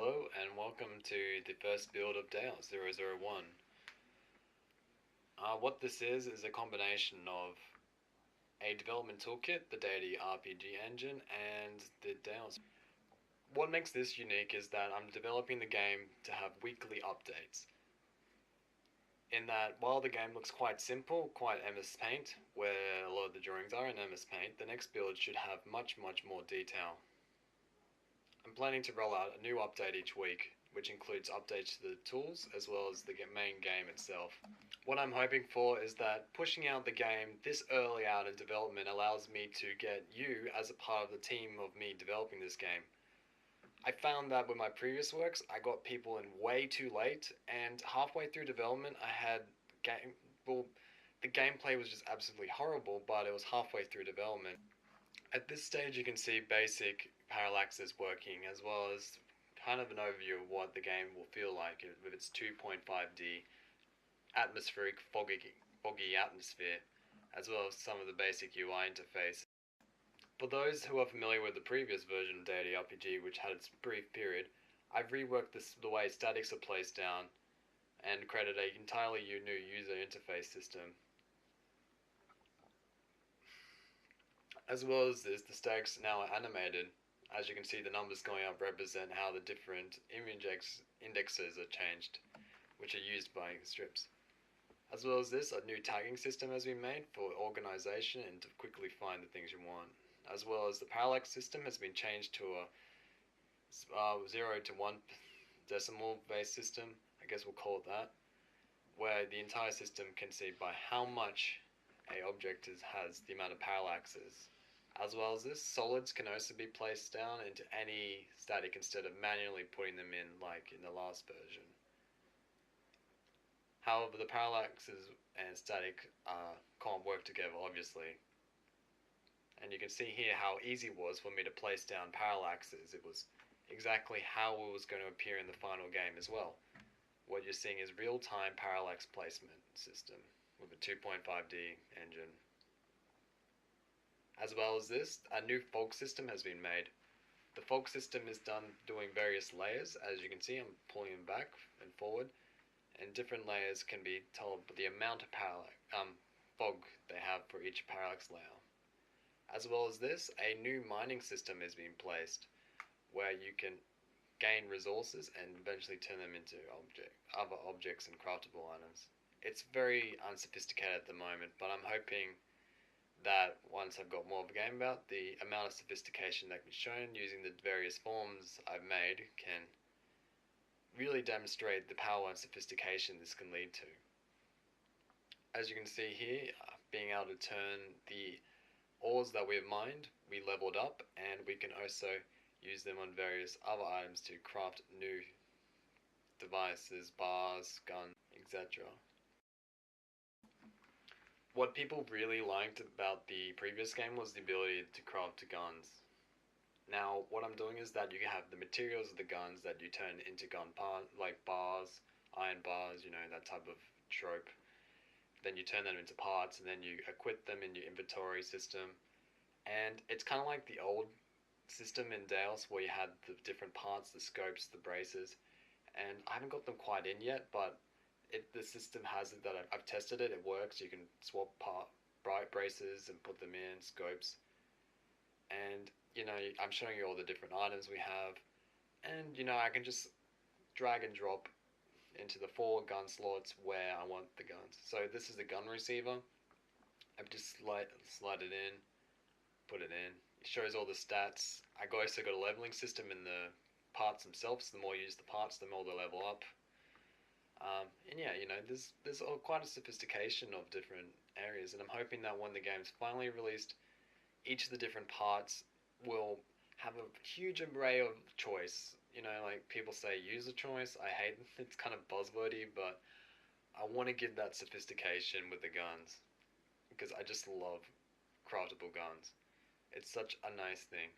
Hello and welcome to the first build of deiOS 001. What this is a combination of a development toolkit, the Deity RPG engine, and the deiOS. What makes this unique is that I'm developing the game to have weekly updates. In that, while the game looks quite simple, quite MS Paint, where a lot of the drawings are in MS Paint, the next build should have much more detail. I'm planning to roll out a new update each week, which includes updates to the tools as well as the main game itself. What I'm hoping for is that pushing out the game this early out in development allows me to get you as a part of the team of me developing this game. I found that with my previous works, I got people in way too late, and halfway through development I had the gameplay was just absolutely horrible, but it was halfway through development. At this stage you can see basic parallaxes working, as well as kind of an overview of what the game will feel like with its 2.5D atmospheric foggy atmosphere, as well as some of the basic UI interface. For those who are familiar with the previous version of Deity RPG, which had its brief period, I've reworked the way statics are placed down and created an entirely new user interface system. As well as this, the statics now are animated. As you can see, the numbers going up represent how the different image indexes are changed, which are used by strips. As well as this, a new tagging system has been made for organization and to quickly find the things you want. As well as the parallax system has been changed to a 0 to 1 decimal based system, I guess we'll call it that, where the entire system can see by how much a object has the amount of parallaxes. As well as this, solids can also be placed down into any static instead of manually putting them in like in the last version. However, the parallaxes and static can't work together, obviously. And you can see here how easy it was for me to place down parallaxes. It was exactly how it was going to appear in the final game as well. What you're seeing is real-time parallax placement system with a 2.5D engine. As well as this, a new fog system has been made. The fog system is done doing various layers. As you can see, I'm pulling them back and forward, and different layers can be told the amount of fog they have for each parallax layer. As well as this, a new mining system is being placed where you can gain resources and eventually turn them into other objects and craftable items. It's very unsophisticated at the moment, but I'm hoping that once I've got more of a game about, the amount of sophistication that can be shown using the various forms I've made can really demonstrate the power and sophistication this can lead to. As you can see here, being able to turn the ores that we have mined, we leveled up, and we can also use them on various other items to craft new devices, bars, guns, etc. What people really liked about the previous game was the ability to craft guns. Now, what I'm doing is that you have the materials of the guns that you turn into gun parts, like bars, iron bars, you know, that type of trope. Then you turn them into parts, and then you equip them in your inventory system. And it's kind of like the old system in deiOS where you had the different parts, the scopes, the braces, and I haven't got them quite in yet, but the system has it that I've tested it. It works. You can swap bright braces and put them in scopes, and you know, I'm showing you all the different items we have, and you know, I can just drag and drop into the 4 gun slots where I want the guns. So this is the gun receiver. I've just slide it in, put it in. It shows all the stats. I also got a leveling system in the parts themselves. The more you use the parts, the more they level up. And yeah, you know, there's quite a sophistication of different areas, and I'm hoping that when the game's finally released, each of the different parts will have a huge array of choice. You know, like people say user choice. I hate it's kind of buzzwordy, but I want to give that sophistication with the guns because I just love craftable guns. It's such a nice thing.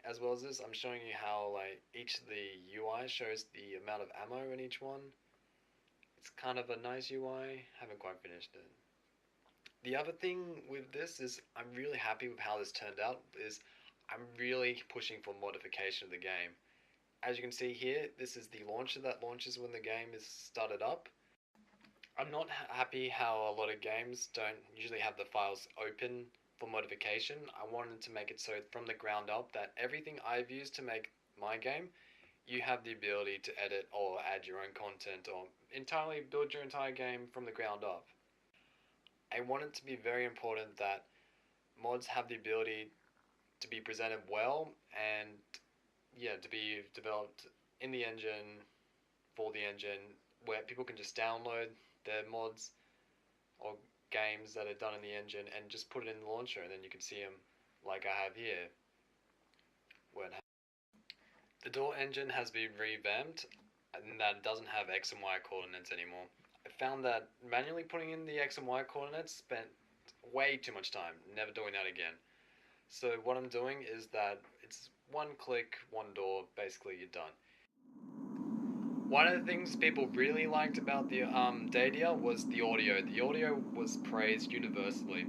As well as this, I'm showing you how like each of the UI shows the amount of ammo in each one. It's kind of a nice UI. Haven't quite finished it. The other thing with this is I'm really happy with how this turned out. I'm really pushing for modification of the game. as you can see here, this is the launcher that launches when the game is started up. I'm not happy how a lot of games don't usually have the files open for modification. I wanted to make it so from the ground up that everything I've used to make my game, you have the ability to edit or add your own content or entirely build your entire game from the ground up. I want it to be very important that mods have the ability to be presented well and yeah, to be developed in the engine, for the engine, where people can just download their mods or games that are done in the engine and just put it in the launcher, and then you can see them like I have here. The door engine has been revamped and that doesn't have X and Y coordinates anymore. I found that manually putting in the X and Y coordinates spent way too much time, never doing that again. So what I'm doing is that it's one click, one door, basically you're done. One of the things people really liked about the deiOS was the audio. The audio was praised universally.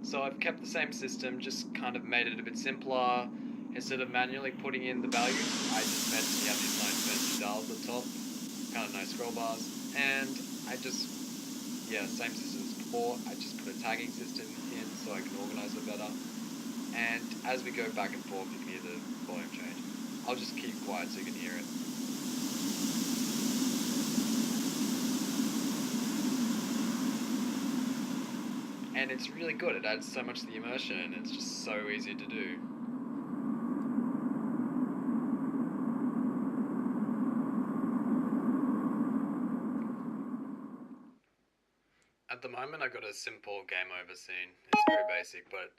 So I've kept the same system, just kind of made it a bit simpler. Instead of manually putting in the values, I just you have these nice fancy dials at the top, kind of nice scroll bars, and I just, yeah, same system as before. I just put a tagging system in so I can organize it better. And as we go back and forth, you can hear the volume change. I'll just keep quiet so you can hear it. And it's really good. It adds so much to the immersion, and it's just so easy to do. At the moment, I got a simple game over scene. It's very basic, but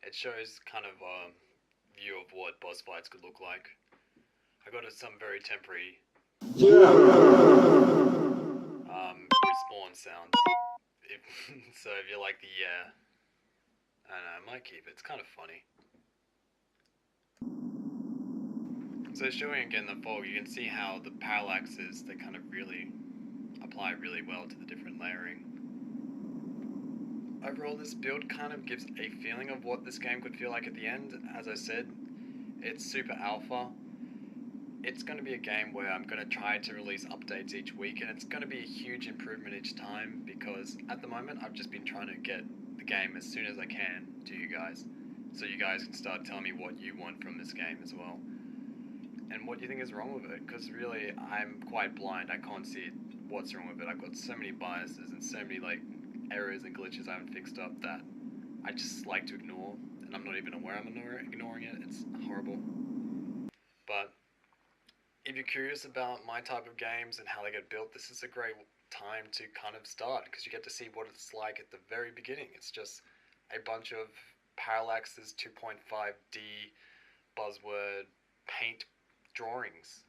it shows kind of a view of what boss fights could look like. I got some very temporary respawn sounds. So if you like the I don't know, I might keep it. It's kind of funny. So showing again the fog, you can see how the parallaxes, they kind of really apply really well to the different layering. Overall, this build kind of gives a feeling of what this game could feel like at the end. As I said, it's super alpha. It's going to be a game where I'm going to try to release updates each week, and it's going to be a huge improvement each time, because at the moment I've just been trying to get the game as soon as I can to you guys, so you guys can start telling me what you want from this game as well, and what you think is wrong with it, because really I'm quite blind. I can't see what's wrong with it. I've got so many biases and so many like errors and glitches I haven't fixed up that I just like to ignore, and I'm not even aware I'm ignoring it. It's horrible. But if you're curious about my type of games and how they get built, this is a great time to kind of start, because you get to see what it's like at the very beginning. It's just a bunch of parallaxes, 2.5D buzzword paint drawings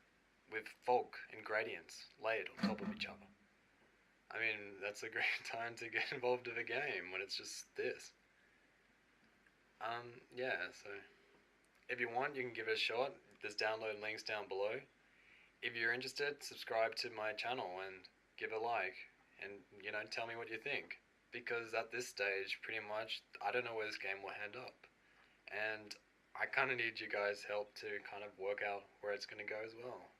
with fog and gradients layered on top of each other. I mean, that's a great time to get involved in a game when it's just this. Yeah, so if you want, you can give it a shot. There's download links down below. If you're interested, subscribe to my channel and give a like, and tell me what you think, because at this stage, pretty much, I don't know where this game will end up, and I kind of need you guys' help to kind of work out where it's going to go as well.